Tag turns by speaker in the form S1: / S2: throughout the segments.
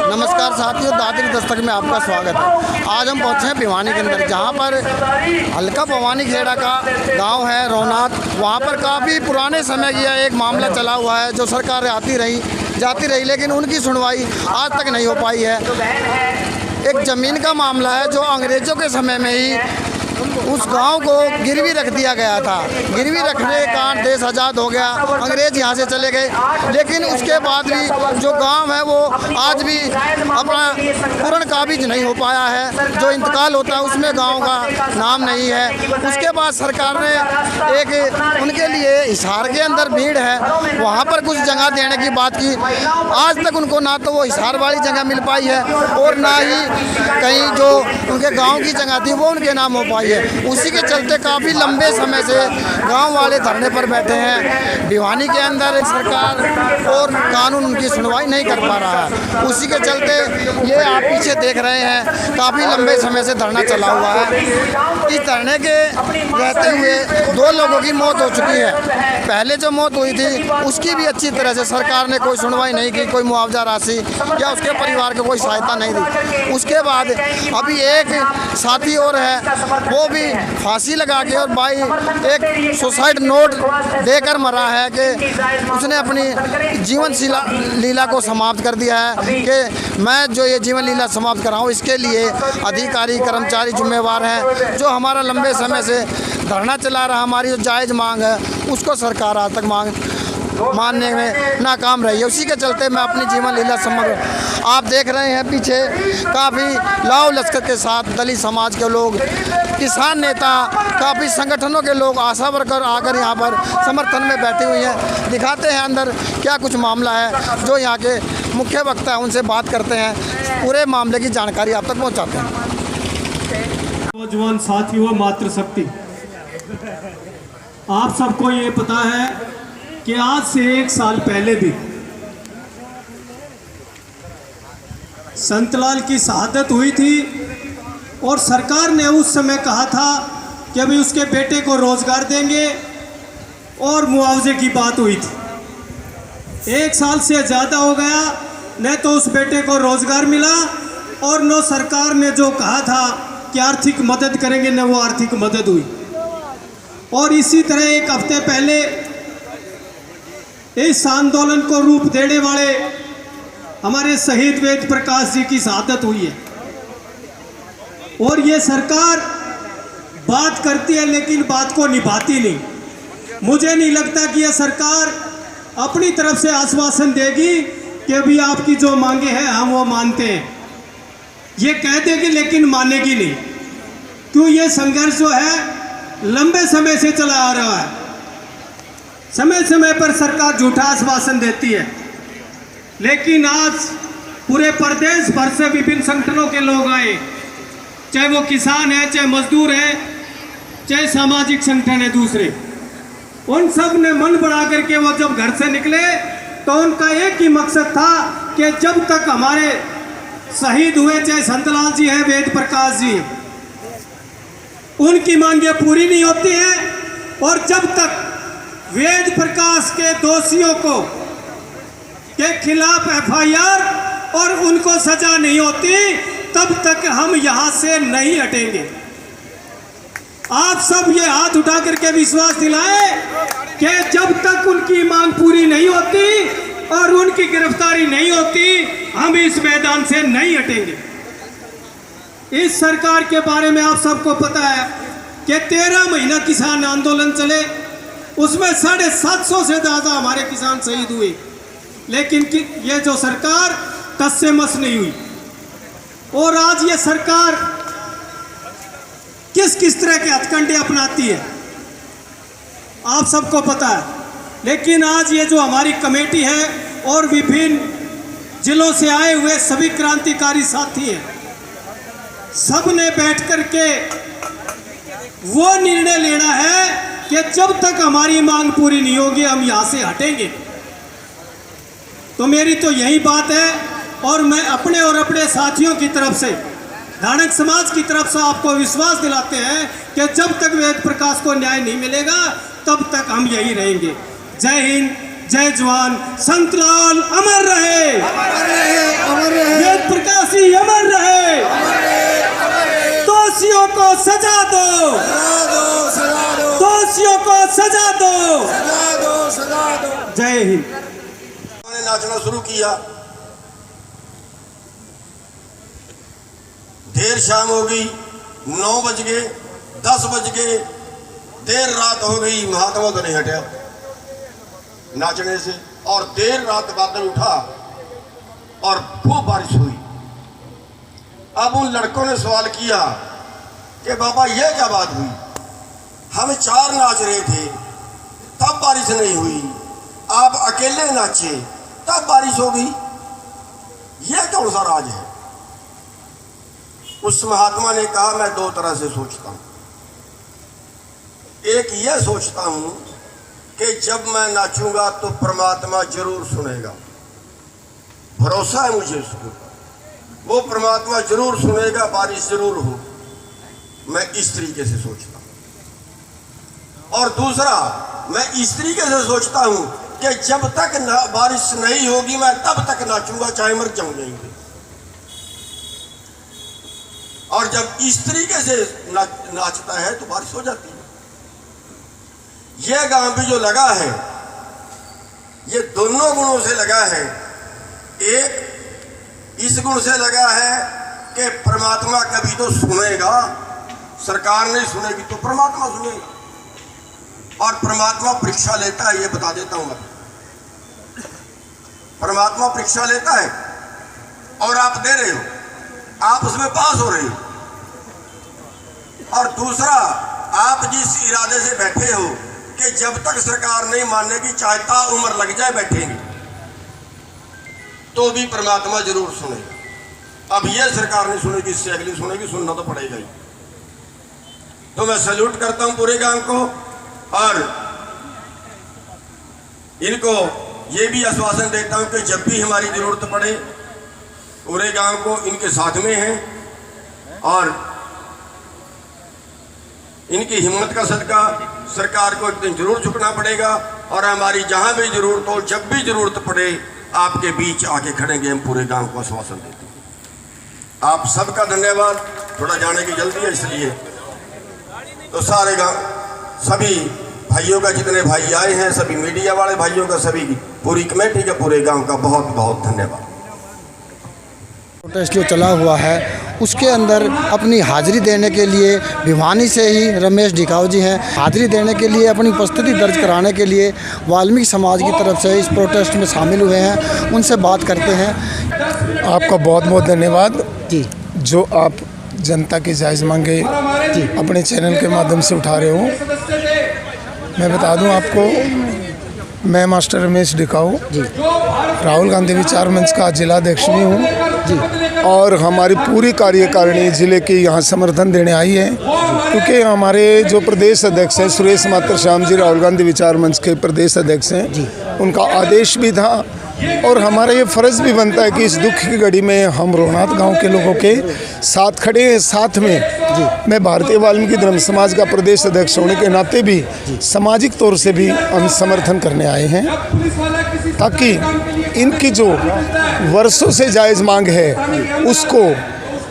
S1: नमस्कार साथियों, दादरी दस्तक में आपका स्वागत है। आज हम पहुंचे हैं भिवानी के अंदर, जहां पर हल्का भवानी खेड़ा का गांव है रौनाथ। वहां पर काफ़ी पुराने समय की एक मामला चला हुआ है, जो सरकार आती रही जाती रही, लेकिन उनकी सुनवाई आज तक नहीं हो पाई है। एक ज़मीन का मामला है जो अंग्रेज़ों के समय में ही उस गांव को गिरवी रख दिया गया था। गिरवी रखने के कारण देश आज़ाद हो गया, अंग्रेज़ यहां से चले गए, लेकिन उसके बाद भी जो गांव है वो आज भी अपना पूर्ण काबिज नहीं हो पाया है। जो इंतकाल होता है उसमें गांव का नाम नहीं है। उसके बाद सरकार ने एक उनके लिए हिसार के अंदर भीड़ है, वहां पर कुछ जगह देने की बात की। आज तक उनको ना तो वो हिसार वाली जगह मिल पाई है और ना ही कहीं जो उनके गाँव की जगह थी वो उनके नाम हो पाई है। उसी के चलते काफ़ी लंबे समय से गांव वाले धरने पर बैठे हैं। भिवानी के अंदर सरकार और कानून उनकी सुनवाई नहीं कर पा रहा है। उसी के चलते ये आप पीछे देख रहे हैं, काफ़ी लंबे समय से धरना चला हुआ है। इस धरने के रहते हुए 2 लोगों की मौत हो चुकी है। पहले जो मौत हुई थी उसकी भी अच्छी तरह से सरकार ने कोई सुनवाई नहीं की, कोई मुआवजा राशि या उसके परिवार को कोई सहायता नहीं दी। उसके बाद अभी एक साथी और है, वो भी फांसी लगा के और भाई एक सुसाइड नोट देकर मरा है कि उसने अपनी जीवन लीला को समाप्त कर दिया है कि मैं जो ये जीवन लीला समाप्त कराऊं, इसके लिए अधिकारी कर्मचारी जिम्मेवार हैं। जो हमारा लंबे समय से धरना चला रहा, हमारी जो जायज़ मांग है उसको सरकार आज तक मानने में नाकाम रही है। उसी के चलते मैं अपनी जीवन लीला समग्र आप देख रहे हैं पीछे काफ़ी लाव लश्कर के साथ दलित समाज के लोग, किसान नेता, काफ़ी संगठनों के लोग, आशा वर्कर आकर यहाँ पर समर्थन में बैठे हुए हैं। दिखाते हैं अंदर क्या कुछ मामला है। जो यहाँ के मुख्य वक्ता है उनसे बात करते हैं, पूरे मामले की जानकारी आप तक पहुँचाते हैं।
S2: नौजवान साथियों, मातृशक्ति, आप सबको ये पता है कि आज से 1 साल पहले भी संतलाल की शहादत हुई थी और सरकार ने उस समय कहा था कि अभी उसके बेटे को रोजगार देंगे और मुआवजे की बात हुई थी। 1 साल से ज़्यादा हो गया, न तो उस बेटे को रोजगार मिला और न सरकार ने जो कहा था कि आर्थिक मदद करेंगे, न वो आर्थिक मदद हुई। और इसी तरह 1 हफ्ते पहले इस आंदोलन को रूप देने वाले हमारे शहीद वेद प्रकाश जी की शहादत हुई है। और ये सरकार बात करती है लेकिन बात को निभाती नहीं। मुझे नहीं लगता कि यह सरकार अपनी तरफ से आश्वासन देगी कि अभी आपकी जो मांगे हैं हम वो मानते हैं। ये कह देगी लेकिन मानेगी नहीं, क्यों? ये संघर्ष जो है लंबे समय से चला आ रहा है। समय समय पर सरकार झूठा आश्वासन देती है, लेकिन आज पूरे प्रदेश भर से विभिन्न संगठनों के लोग आए, चाहे वो किसान है, चाहे मजदूर है, चाहे सामाजिक संगठन है दूसरे। उन सब ने मन बढ़ा करके वो जब घर से निकले तो उनका एक ही मकसद था कि जब तक हमारे शहीद हुए, चाहे संतलाल जी हैं, वेद प्रकाश जी, उनकी मांगे पूरी नहीं होती हैं और जब तक वेद प्रकाश के दोषियों को के खिलाफ एफआईआर और उनको सजा नहीं होती, तब तक हम यहां से नहीं हटेंगे। आप सब ये हाथ उठा करके विश्वास दिलाएं कि जब तक उनकी मांग पूरी नहीं होती और उनकी गिरफ्तारी नहीं होती, हम इस मैदान से नहीं हटेंगे। इस सरकार के बारे में आप सबको पता है कि 13 महीना किसान आंदोलन चले, उसमें 750 से ज़्यादा हमारे किसान शहीद हुए, लेकिन ये जो सरकार टस से मस नहीं हुई। और आज ये सरकार किस तरह के हथकंडे अपनाती है आप सबको पता है। लेकिन आज ये जो हमारी कमेटी है और विभिन्न जिलों से आए हुए सभी क्रांतिकारी साथी हैं, सब ने बैठ कर के वो निर्णय लेना है कि जब तक हमारी मांग पूरी नहीं होगी हम यहां से हटेंगे। तो मेरी तो यही बात है और मैं अपने और अपने साथियों की तरफ से, धानक समाज की तरफ से आपको विश्वास दिलाते हैं कि जब तक वेद प्रकाश को न्याय नहीं मिलेगा तब तक हम यही रहेंगे। जय हिंद, जय जवान, संतलाल अमर रहे, अमर रहे, अमर रहे। जय हिंद।
S3: उन्होंने नाचना शुरू किया। देर शाम हो गई, 9 बज गए, 10 बज गए, देर रात हो गई, महात्मा तो नहीं हटा नाचने से। और देर रात बादल उठा और खूब बारिश हुई। अब उन लड़कों ने सवाल किया कि बाबा ये क्या बात हुई, हम 4 नाच रहे थे तब बारिश नहीं हुई, आप अकेले नाचे तब बारिश हो गई, यह कौन सा राज है? उस महात्मा ने कहा मैं 2 तरह से सोचता हूं। एक यह सोचता हूं कि जब मैं नाचूंगा तो परमात्मा जरूर सुनेगा, भरोसा है मुझे उसको, वो परमात्मा जरूर सुनेगा, बारिश जरूर हो। मैं इस तरीके से सोचता हूं। और दूसरा मैं इस तरीके से सोचता हूं कि जब तक बारिश नहीं होगी मैं तब तक नाचूंगा, चाहे मर जाऊं नहीं। और जब इस तरीके से नाचता है तो बारिश हो जाती है। यह गांव भी जो लगा है ये दोनों गुणों से लगा है। एक इस गुण से लगा है कि परमात्मा कभी तो सुनेगा, सरकार नहीं सुनेगी तो परमात्मा सुनेगा। और परमात्मा परीक्षा लेता है, ये बता देता हूं मैं। परमात्मा परीक्षा लेता है और आप दे रहे हो, आप उसमें पास हो रहे हो। और दूसरा आप जिस इरादे से बैठे हो कि जब तक सरकार नहीं मानेगी चाहे उम्र लग जाए बैठेंगे, तो भी परमात्मा जरूर सुनेगा। अब यह सरकार नहीं सुनेगी, इससे अगली सुनेगी, सुनना तो पड़ेगा ही। तो मैं सैल्यूट करता हूं पूरे गांव को और इनको ये भी आश्वासन देता हूं कि जब भी हमारी जरूरत पड़े पूरे गांव को इनके साथ में हैं। और इनकी हिम्मत का सदका सरकार को एक दिन जरूर झुकना पड़ेगा। और हमारी जहां भी जरूरत हो, जब भी जरूरत पड़े, आपके बीच आके खड़ेंगे, हम पूरे गांव को आश्वासन देते हैं। आप सबका धन्यवाद। थोड़ा जाने की जल्दी है इसलिए तो सारे गांव सभी भाइयों का, जितने भाई आए हैं, सभी मीडिया वाले भाइयों का, सभी पूरी कमेटी का, पूरे गांव का बहुत बहुत धन्यवाद।
S1: प्रोटेस्ट जो चला हुआ है उसके अंदर अपनी हाजिरी देने के लिए भिवानी से ही रमेश ढिकाऊ जी हैं। हाजिरी देने के लिए, अपनी उपस्थिति दर्ज कराने के लिए वाल्मीकि समाज की तरफ से इस प्रोटेस्ट में शामिल हुए हैं। उनसे बात करते हैं।
S4: आपका बहुत बहुत धन्यवाद
S1: जी,
S4: जो आप जनता की जायज़ मांगे अपने चैनल के माध्यम से उठा रहे हो। मैं बता दूं आपको, मैं मास्टर रमेश ढिकाऊ
S1: जी,
S4: राहुल गांधी विचार मंच का जिलाध्यक्ष भी हूँ
S1: जी,
S4: और हमारी पूरी कार्यकारिणी ज़िले की यहाँ समर्थन देने आई है। क्योंकि हमारे जो प्रदेश अध्यक्ष हैं सुरेश मात्र श्याम जी, राहुल गांधी विचार मंच के प्रदेश अध्यक्ष हैं, उनका आदेश भी था और हमारा ये फ़र्ज़ भी बनता है कि इस दुख की घड़ी में हम रोहनाथ गांव के लोगों के साथ खड़े हैं। साथ में मैं भारतीय वाल्मीकि धर्म समाज का प्रदेश अध्यक्ष होने के नाते भी सामाजिक तौर से भी हम समर्थन करने आए हैं, ताकि इनकी जो वर्षों से जायज़ मांग है उसको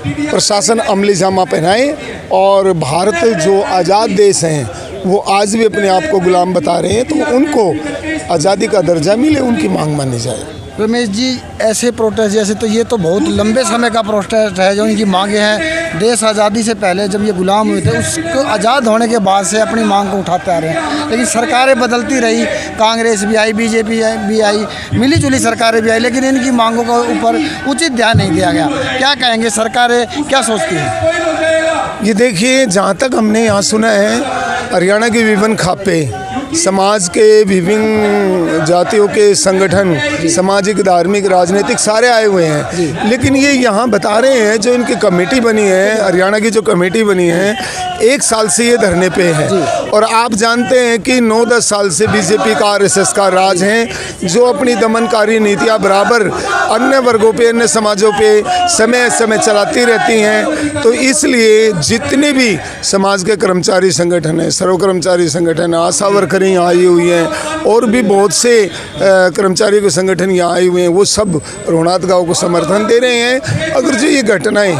S4: प्रशासन अमली जामा पहनाए। और भारत जो आज़ाद देश हैं वो आज भी अपने आप को गुलाम बता रहे हैं, तो उनको आज़ादी का दर्जा मिले, उनकी मांग मानी जाए।
S1: रमेश जी, ऐसे प्रोटेस्ट जैसे तो ये तो बहुत लंबे समय का प्रोटेस्ट है जो इनकी मांगे हैं। देश आज़ादी से पहले जब ये गुलाम हुए थे, उसको आज़ाद होने के बाद से अपनी मांग को उठाते आ रहे हैं। लेकिन सरकारें बदलती रही, कांग्रेस भी आई, बीजेपी भी आई, मिली जुली सरकारें भी आई, लेकिन इनकी मांगों के ऊपर उचित ध्यान नहीं दिया गया। क्या कहेंगे, सरकारें क्या सोचती हैं?
S4: ये देखिए, जहाँ तक हमने यहाँ सुना है, हरियाणा के विभिन्न खापे, समाज के विभिन्न जातियों के संगठन, सामाजिक, धार्मिक, राजनीतिक सारे आए हुए हैं। लेकिन ये यहाँ बता रहे हैं, जो इनकी कमेटी बनी है, हरियाणा की जो कमेटी बनी है, 1 साल से ये धरने पे है। और आप जानते हैं कि 9-10 साल से बीजेपी का, RSS का राज है, जो अपनी दमनकारी नीतियाँ बराबर अन्य वर्गों पे, अन्य समाजों पे समय समय चलाती रहती हैं। तो इसलिए जितने भी समाज के कर्मचारी संगठन हैं, सर्व कर्मचारी संगठन, आशा वर्कर यहाँ आई हुई हैं, और भी बहुत से कर्मचारी के संगठन यहाँ आए हुए हैं, वो सब रोहनाथ गांव को समर्थन दे रहे हैं। अगर जो ये घटनाएं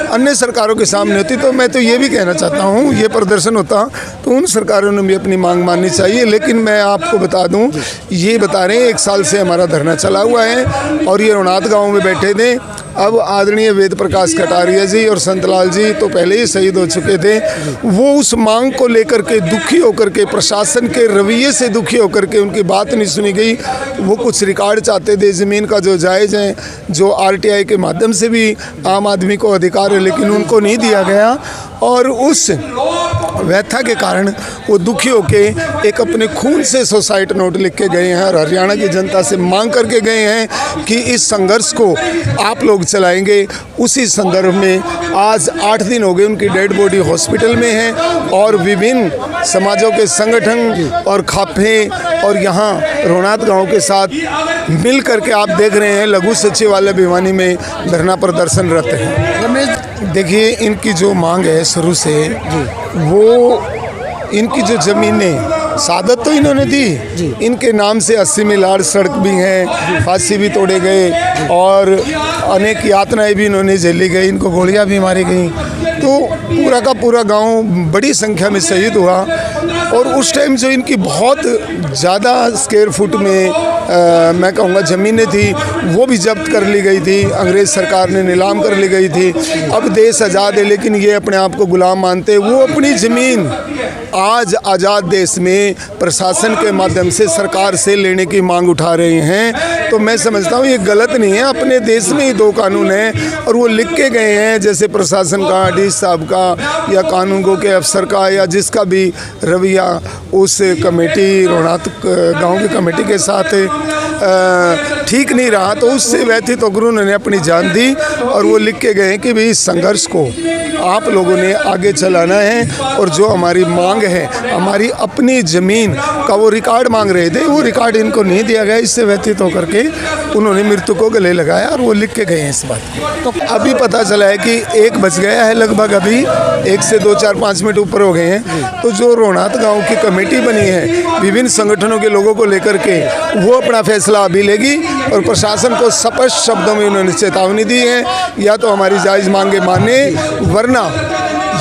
S4: अन्य सरकारों के सामने होती तो मैं तो ये भी कहना चाहता हूँ, ये प्रदर्शन होता तो उन सरकारों ने भी अपनी मांग माननी चाहिए। लेकिन मैं आपको बता दूँ, ये बता रहे हैं 1 साल से हमारा धरना चला हुआ है और ये रोनात गाँव में बैठे थे। अब आदरणीय वेद प्रकाश कटारिया जी और संतलाल जी तो पहले ही शहीद हो चुके थे, वो उस मांग को लेकर के दुखी होकर के, प्रशासन के रवैये से दुखी होकर के उनकी बात नहीं सुनी गई। वो कुछ रिकॉर्ड चाहते थे ज़मीन का जो जायज़ है, जो RTI के माध्यम से भी आम आदमी को अधिकार है, लेकिन उनको नहीं दिया गया। और उस व्यथा के कारण वो दुखी होके एक अपने खून से सुसाइड नोट लिख के गए हैं और हरियाणा की जनता से मांग करके गए हैं कि इस संघर्ष को आप लोग चलाएंगे। उसी संदर्भ में आज 8 दिन हो गए, उनकी डेड बॉडी हॉस्पिटल में है और विभिन्न समाजों के संगठन और खापे और यहाँ रोनात गांव के साथ मिल करके आप देख रहे हैं लघु सचिवालय भिवानी में धरना प्रदर्शनरत है। रमेश, देखिए इनकी जो मांग है शुरू से, वो इनकी जो ज़मीनें सादत तो इन्होंने दी, इनके नाम से 80 मील सड़क भी हैं, फांसी भी तोड़े गए और अनेक यातनाएं भी इन्होंने झेली गई, इनको गोलियां भी मारी गई। तो पूरा का पूरा गांव बड़ी संख्या में शहीद हुआ और उस टाइम जो इनकी बहुत ज़्यादा स्क्वायर फुट में मैं कहूँगा ज़मीनें थी, वो भी जब्त कर ली गई थी, अंग्रेज़ सरकार ने नीलाम कर ली गई थी। अब देश आज़ाद है लेकिन ये अपने आप को गुलाम मानते, वो अपनी ज़मीन आज आज़ाद देश में प्रशासन के माध्यम से सरकार से लेने की मांग उठा रहे हैं। तो मैं समझता हूँ ये गलत नहीं है, अपने देश में ही 2 कानून हैं और वो लिख के गए हैं, जैसे प्रशासन का, डीसी साहब का या कानून गो के अफसर का या जिसका भी रवैया उस कमेटी रोनात गांव की कमेटी के साथ ठीक नहीं रहा, तो उससे व्यथित होकर उन्होंने अपनी जान दी और वो लिख के गए कि भाई इस संघर्ष को आप लोगों ने आगे चलाना है और जो हमारी मांग है, हमारी अपनी ज़मीन का वो रिकॉर्ड मांग रहे थे, वो रिकॉर्ड इनको नहीं दिया गया। इससे व्यथित होकर के उन्होंने मृत्यु को गले लगाया और वो लिख के गए हैं इस बात को। तो अभी पता चला है कि 1 बज गया है लगभग, अभी 1 से 2, 4, 5 मिनट ऊपर हो गए हैं। तो जो रोनात गाँव की कमेटी बनी है विभिन्न संगठनों के लोगों को लेकर के, वो अपना फैसला अभी लेगी और प्रशासन को स्पष्ट शब्दों में उन्होंने चेतावनी दी है, या तो हमारी जायज़ मांगे माने, वरना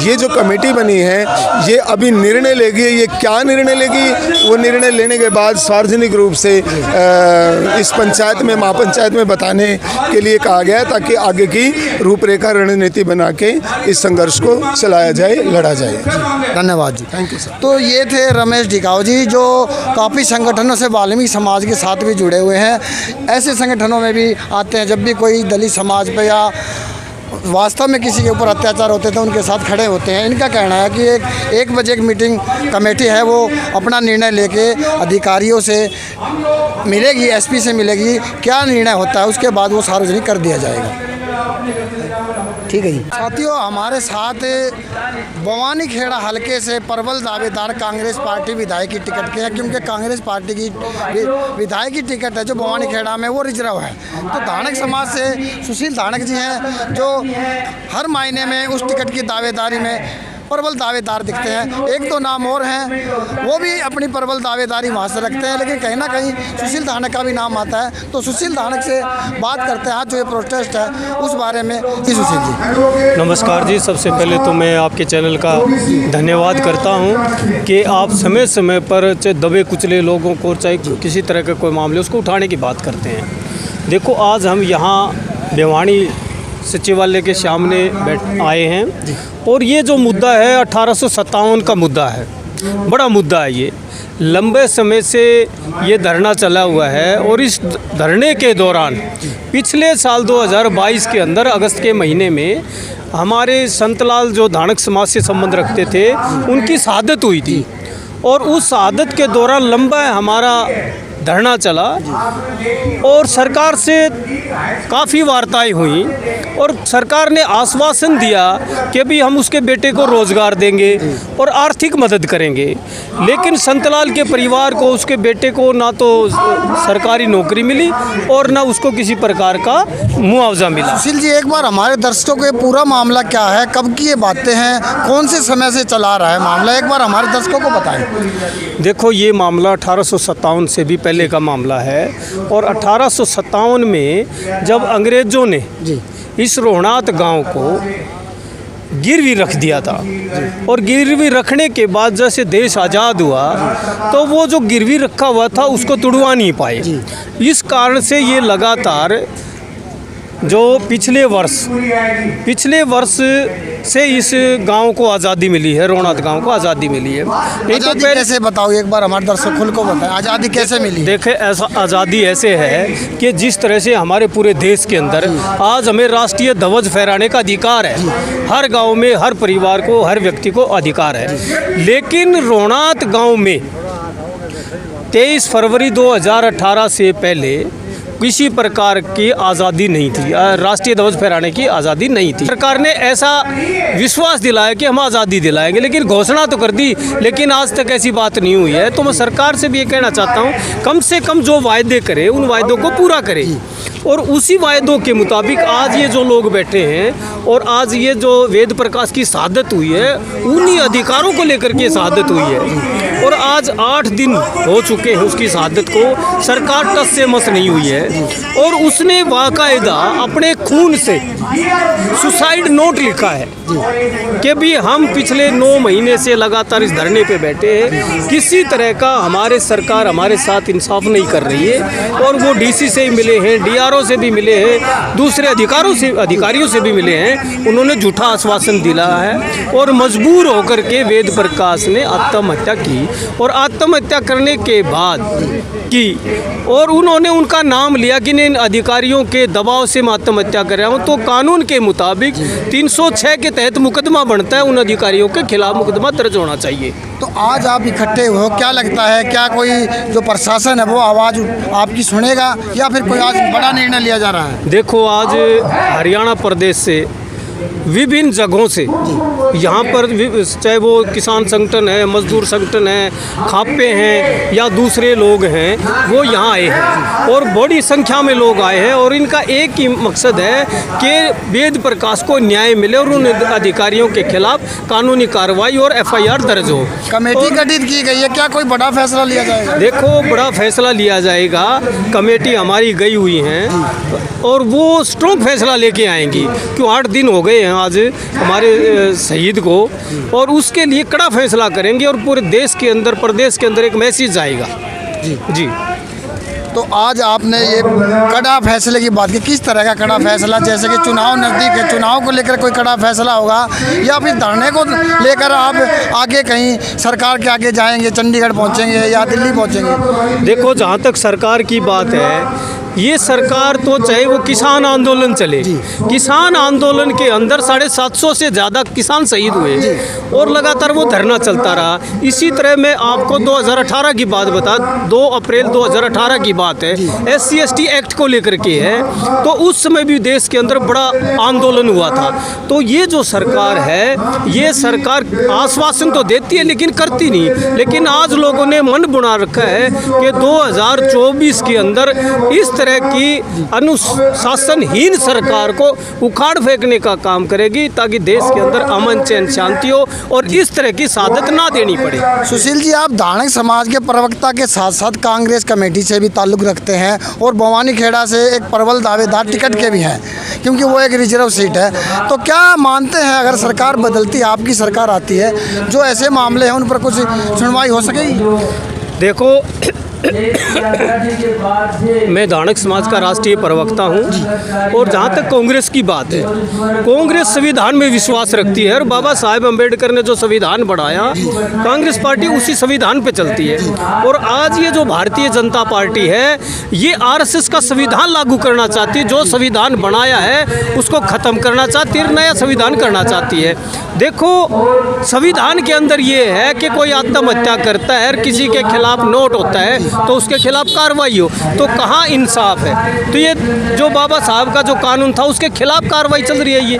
S4: ये जो कमेटी बनी है ये अभी निर्णय लेगी। ये क्या निर्णय लेगी, वो निर्णय लेने के बाद सार्वजनिक रूप से इस पंचायत में, महापंचायत में बताने के लिए कहा गया, ताकि आगे की रूपरेखा रणनीति बना के इस संघर्ष को चलाया जाए, लड़ा जाए।
S1: धन्यवाद जी, थैंक यू सर। तो ये थे रमेश ढिकाऊ जी, जो काफ़ी संगठनों से वाल्मीकि समाज के साथ भी जुड़े हुए हैं। ऐसे संगठनों में भी आते हैं जब भी कोई दलित समाज पे या वास्तव में किसी के ऊपर अत्याचार होते थे उनके साथ खड़े होते हैं। इनका कहना है कि 1 बजे एक मीटिंग कमेटी है, वो अपना निर्णय लेके अधिकारियों से मिलेगी, SP से मिलेगी, क्या निर्णय होता है उसके बाद वो सार्वजनिक कर दिया जाएगा। ठीक है जी साथियों, हमारे साथ बवानी खेड़ा हलके से प्रबल दावेदार कांग्रेस पार्टी विधायक की टिकट के हैं, क्योंकि कांग्रेस पार्टी की विधायक की टिकट है जो बवानी खेड़ा में वो रिजर्व है। तो धानक समाज से सुशील धानक जी हैं जो हर महीने में उस टिकट की दावेदारी में प्रबल दावेदार दिखते हैं। 1-2 नाम और हैं, वो भी अपनी प्रबल दावेदारी वहाँ से रखते हैं, लेकिन कहीं ना कहीं सुशील धानक का भी नाम आता है। तो सुशील धानक से बात करते हैं आज जो ये प्रोटेस्ट है उस बारे में। जी सुशील जी
S5: नमस्कार जी, सबसे पहले तो मैं आपके चैनल का धन्यवाद करता हूं कि आप समय समय पर चाहे दबे कुचले लोगों को, चाहे किसी तरह का कोई मामले, उसको उठाने की बात करते हैं। देखो, आज हम यहाँ भिवानी सचिवालय के सामने आए हैं और ये जो मुद्दा है 1857 का मुद्दा है, बड़ा मुद्दा है। ये लंबे समय से ये धरना चला हुआ है और इस धरने के दौरान पिछले साल 2022 के अंदर अगस्त के महीने में हमारे संतलाल जो धानक समाज से संबंध रखते थे उनकी शहादत हुई थी और उस शहादत के दौरान लंबा हमारा धरना चला और सरकार से काफ़ी वार्ताएं हुई और सरकार ने आश्वासन दिया कि भी हम उसके बेटे को रोज़गार देंगे और आर्थिक मदद करेंगे। लेकिन संतलाल के परिवार को, उसके बेटे को ना तो सरकारी नौकरी मिली और ना उसको किसी प्रकार का मुआवजा मिला।
S1: सुशील जी, एक बार हमारे दर्शकों को ये पूरा मामला क्या है, कब की ये बातें हैं, कौन से समय से चला रहा है मामला, एक बार हमारे दर्शकों को बताएं।
S5: देखो, ये मामला 1857 से भी पहले का मामला है और 1857 में जब अंग्रेज़ों ने इस रोहनात गांव को गिरवी रख दिया था और गिरवी रखने के बाद जैसे देश आज़ाद हुआ तो वो जो गिरवी रखा हुआ था उसको तुड़वा नहीं पाए। इस कारण से ये लगातार जो पिछले वर्ष से इस गांव को आज़ादी मिली है, रोनात गांव को आज़ादी मिली है। नहीं तो
S1: आज़ादी कैसे बताओ, एक बार हमारे दर्शक खुल को बताएं, आज़ादी कैसे मिली?
S5: देखें, ऐसा आज़ादी ऐसे है कि जिस तरह से हमारे पूरे देश के अंदर आज हमें राष्ट्रीय ध्वज फहराने का अधिकार है, हर गांव में हर परिवार को, हर व्यक्ति को अधिकार है। लेकिन रोनात गांव में 23 फरवरी 2018 से पहले किसी प्रकार की आज़ादी नहीं थी, राष्ट्रीय ध्वज फहराने की आज़ादी नहीं थी। सरकार ने ऐसा विश्वास दिलाया कि हम आज़ादी दिलाएंगे, लेकिन घोषणा तो कर दी, लेकिन आज तक ऐसी बात नहीं हुई है। तो मैं सरकार से भी ये कहना चाहता हूँ, कम से कम जो वायदे करे उन वायदों को पूरा करे और उसी वायदों के मुताबिक आज ये जो लोग बैठे हैं और आज ये जो वेद प्रकाश की शहादत हुई है, उन्हीं अधिकारों को लेकर के शहादत हुई है और आज 8 दिन हो चुके हैं उसकी शहादत को, सरकार टस से मस नहीं हुई है और उसने बाकायदा अपने खून से सुसाइड नोट लिखा है कि भी हम पिछले 9 महीने से लगातार इस धरने पे बैठे हैं, किसी तरह का हमारे सरकार हमारे साथ इंसाफ नहीं कर रही है और वो डीसी से ही मिले हैं, डीआरओ से भी मिले हैं, दूसरे अधिकारियों से भी मिले हैं, उन्होंने झूठा आश्वासन दिला है और मजबूर होकर के वेद प्रकाश ने आत्महत्या की और आत्महत्या करने के बाद की और उन्होंने उनका नाम लिया कि इन अधिकारियों के दबाव से मैं आत्महत्या कर रहा हूँ। तो कानून के मुताबिक 306 के तहत मुकदमा बनता है, उन अधिकारियों के खिलाफ मुकदमा दर्ज होना चाहिए।
S1: तो आज आप इकट्ठे हो, क्या लगता है, क्या कोई जो प्रशासन है वो आवाज़ आपकी सुनेगा या फिर कोई आज बड़ा निर्णय लिया जा रहा है?
S5: देखो, आज हरियाणा प्रदेश से विभिन्न जगहों से यहाँ पर चाहे वो किसान संगठन है, मजदूर संगठन है, खापे हैं या दूसरे लोग हैं, वो यहाँ आए हैं और बड़ी संख्या में लोग आए हैं और इनका एक ही मकसद है कि वेद प्रकाश को न्याय मिले और उन अधिकारियों के खिलाफ कानूनी कार्रवाई और FIR दर्ज हो।
S1: कमेटी गठित की गई है, क्या कोई बड़ा फैसला लिया जाएगा?
S5: देखो, बड़ा फैसला लिया जाएगा, कमेटी हमारी गई हुई हैं और वो स्ट्रॉन्ग फैसला लेके आएंगी। क्यों 8 दिन हो गए हैं आज हमारे शहीद को और उसके लिए कड़ा फैसला करेंगे और पूरे देश के अंदर, प्रदेश के अंदर एक मैसेज जाएगा। जी।
S1: तो आज आपने ये कड़ा फैसले की बात की, किस तरह का कड़ा फैसला? जैसे कि चुनाव नज़दीक है, चुनाव को लेकर कोई कड़ा फैसला होगा या फिर धरने को लेकर आप आगे कहीं सरकार के आगे जाएंगे, चंडीगढ़ पहुंचेंगे या दिल्ली पहुंचेंगे?
S5: देखो, जहाँ तक सरकार की बात है, ये सरकार तो चाहे वो किसान आंदोलन चले, किसान आंदोलन के अंदर 750 से ज़्यादा किसान शहीद हुए और लगातार वो धरना चलता रहा। इसी तरह मैं आपको 2018 की बात बता, 2 अप्रैल 2018 की बात है, SC/ST एक्ट को लेकर के है, तो उस समय भी देश के अंदर बड़ा आंदोलन हुआ था। तो ये जो सरकार है, ये सरकार आश्वासन तो देती है लेकिन करती नहीं। लेकिन आज लोगों ने मन बना रखा है कि 2024 के अंदर इस तरह की अनुशासनहीन सरकार को उखाड़ फेंकने का काम करेगी ताकि देश के अंदर अमन, चैन, शांति हो और इस तरह की सादत ना देनी पड़े।
S1: सुशील जी, आप धानक समाज के प्रवक्ता के साथ साथ कांग्रेस कमेटी से भी ताल्लुक़ रखते हैं और भवानी खेड़ा से एक प्रबल दावेदार टिकट के भी हैं, क्योंकि वो एक रिजर्व सीट है। तो क्या मानते हैं अगर सरकार बदलती, आपकी सरकार आती है, जो ऐसे मामले हैं उन पर कुछ सुनवाई हो सकेगी?
S5: देखो, मैं धानक समाज का राष्ट्रीय प्रवक्ता हूं और जहां तक कांग्रेस की बात है, कांग्रेस संविधान में विश्वास रखती है और बाबा साहेब अम्बेडकर ने जो संविधान बढ़ाया, कांग्रेस पार्टी उसी संविधान पे चलती है। और आज ये जो भारतीय जनता पार्टी है, ये RSS का संविधान लागू करना चाहती है, जो संविधान बनाया है उसको ख़त्म करना चाहती है, नया संविधान करना चाहती है। देखो, संविधान के अंदर ये है कि कोई आत्महत्या करता है और किसी के खिलाफ नोट होता है तो उसके खिलाफ कार्रवाई हो, तो कहाँ इंसाफ है? तो ये जो बाबा साहब का जो कानून था उसके खिलाफ कार्रवाई चल रही है ये।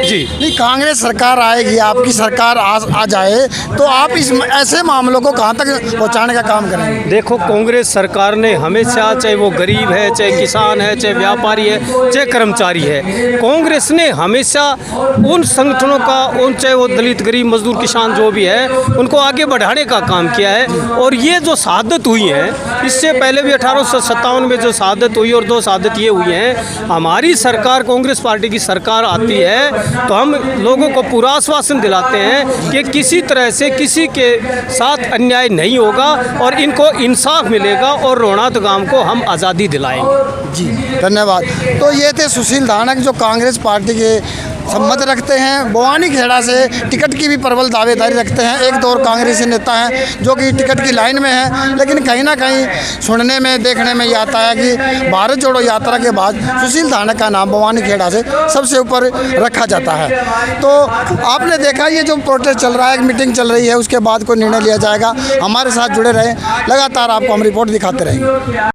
S5: जी
S1: नहीं, कांग्रेस सरकार आएगी, आपकी सरकार आ जाए तो आप इस ऐसे मामलों को कहाँ तक पहुँचाने का काम करेंगे?
S5: देखो, कांग्रेस सरकार ने हमेशा, चाहे वो गरीब है, चाहे किसान है, चाहे व्यापारी है, चाहे कर्मचारी है, कांग्रेस ने हमेशा उन संगठनों का, चाहे वो दलित, गरीब, मजदूर, किसान जो भी है, उनको आगे बढ़ाने का काम किया है। और ये जो शहादत हुई है, हैं, इससे पहले भी 1857 में जो शहादत हुई और 2 शहादत ये हुई हैं। हमारी सरकार, कांग्रेस पार्टी की सरकार आती है तो हम लोगों को पूरा आश्वासन दिलाते हैं कि किसी तरह से किसी के साथ अन्याय नहीं होगा और इनको इंसाफ मिलेगा और रोहनात गांव को हम आज़ादी दिलाएंगे।
S1: जी धन्यवाद। तो ये थे सुशील धानक जो कांग्रेस पार्टी के सम्मत रखते हैं, भवानी खेड़ा से टिकट की भी प्रबल दावेदारी रखते हैं। एक दौर कांग्रेसी नेता हैं जो कि टिकट की लाइन में हैं, लेकिन कहीं ना कहीं सुनने में देखने में ये आता है कि भारत जोड़ो यात्रा के बाद सुशील धानक का नाम भवानी खेड़ा से सबसे ऊपर रखा जाता है। तो आपने देखा ये जो प्रोटेस्ट चल रहा है, एक मीटिंग चल रही है, उसके बाद कोई निर्णय लिया जाएगा। हमारे साथ जुड़े रहें, लगातार आपको हम रिपोर्ट दिखाते रहेंगे।